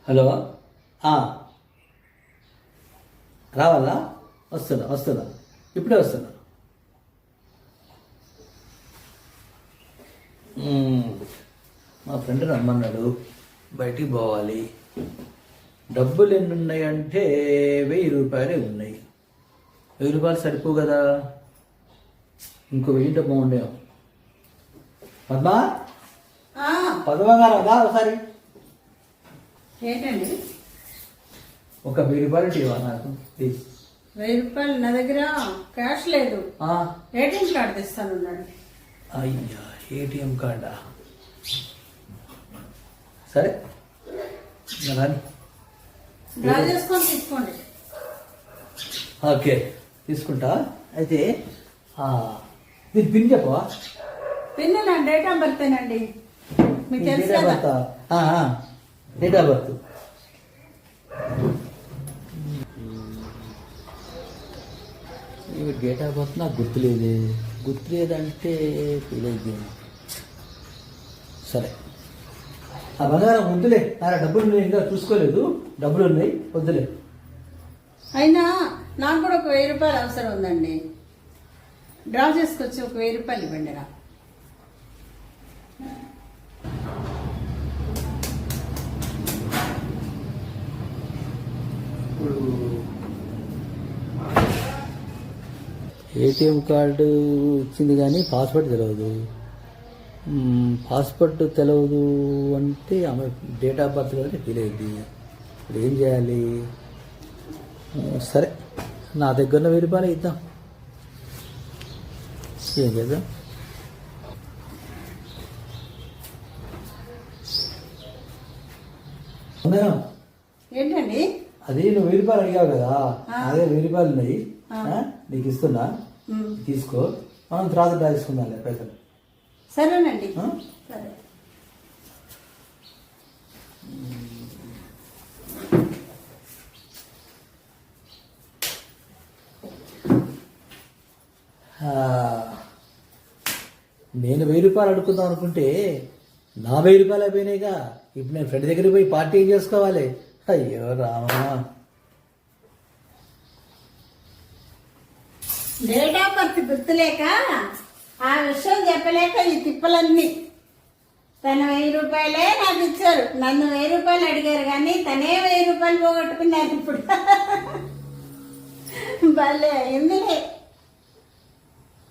Hello. రావాలా? వస్తున్నా ఇప్పుడే వస్తున్నా. మా ఫ్రెండ్ రమ్మన్నాడు, బయటికి పోవాలి. డబ్బులు ఎన్ని ఉన్నాయంటే 1000 రూపాయలే ఉన్నాయి. 1000 రూపాయలు సరిపో కదా, ఇంకో 1000 డబ్బు ఉండేమో. పద్మా గారు అదా ఒకసారి. ఏంటండి? ఒక 1000 రూపాయలు ఇవ్వ నాకు ప్లీజ్. 1000 రూపాయలు నా దగ్గర క్యాష్ లేదు. ఏటీఎం కార్డు తెస్తానున్నాడు. అయ్యా, ఏటీఎం కార్డా? సరే కానీ డ్రా చేసుకొని తీసుకోండి. ఓకే తీసుకుంటా. అయితే దీని పిన్ చెప్పవా? పిన్ నా డేట్ ఆఫ్ బర్తేనండి, మీకు తెలుసు కదా. Date of birth date of birth నాకు గుర్తులేదంటే ఫీల్ అయిపోయింది. సరే ఆ బంగారం వద్దులే, డబ్బులు ఉన్నాయి, ఇంకా చూసుకోలేదు. డబ్బులు ఉన్నాయి, వద్దులే. అయినా నాకు కూడా ఒక 1000 రూపాయలు అవసరం ఉందండి. డ్రా చేసుకొచ్చి ఒక 1000 రూపాయలు ఇవ్వండి రా. ఇప్పుడు ఏటీఎం కార్డు ఇచ్చింది కానీ పాస్వర్డ్ తెలియదు. పాస్వర్డ్ తెలియదు అంటే ఆమె డేట్ ఆఫ్ బర్త్ అంటే ఫీల్ అయింది. ఇప్పుడు ఏం చేయాలి? సరే నా దగ్గర 1000 రూపాయలు ఇద్దాం. ఏం చేద్దాం? ఏంటండి? అది నువ్వు 1000 రూపాయలు అడిగావు కదా, అదే 1000 రూపాయలు ఉన్నాయి, నీకు ఇస్తున్నా, తీసుకో. మనం తర్వాత డ్రా తీసుకుందాం పైసలు. సరేనండి. సరే. నేను 1000 రూపాయలు అడుగుదాం అనుకుంటే నా 1000 రూపాయలు అయిపోయినాయిగా. ఇప్పుడు నేను ఫ్రెండ్ దగ్గరికి పోయి పార్టీ ఏం చేసుకోవాలి? అయ్యో రామా. డేట్ ఆఫ్ బర్త్ గుర్తులేక ఆ విషయం చెప్పలేక ఈ తిప్పలన్నీ. తన 1000 రూపాయలే నాకు ఇచ్చారు, నన్ను 1000 రూపాయలు అడిగారు కానీ తనే 1000 రూపాయలు పోగొట్టుకున్నారు ఇప్పుడు. భలే ఎందులే.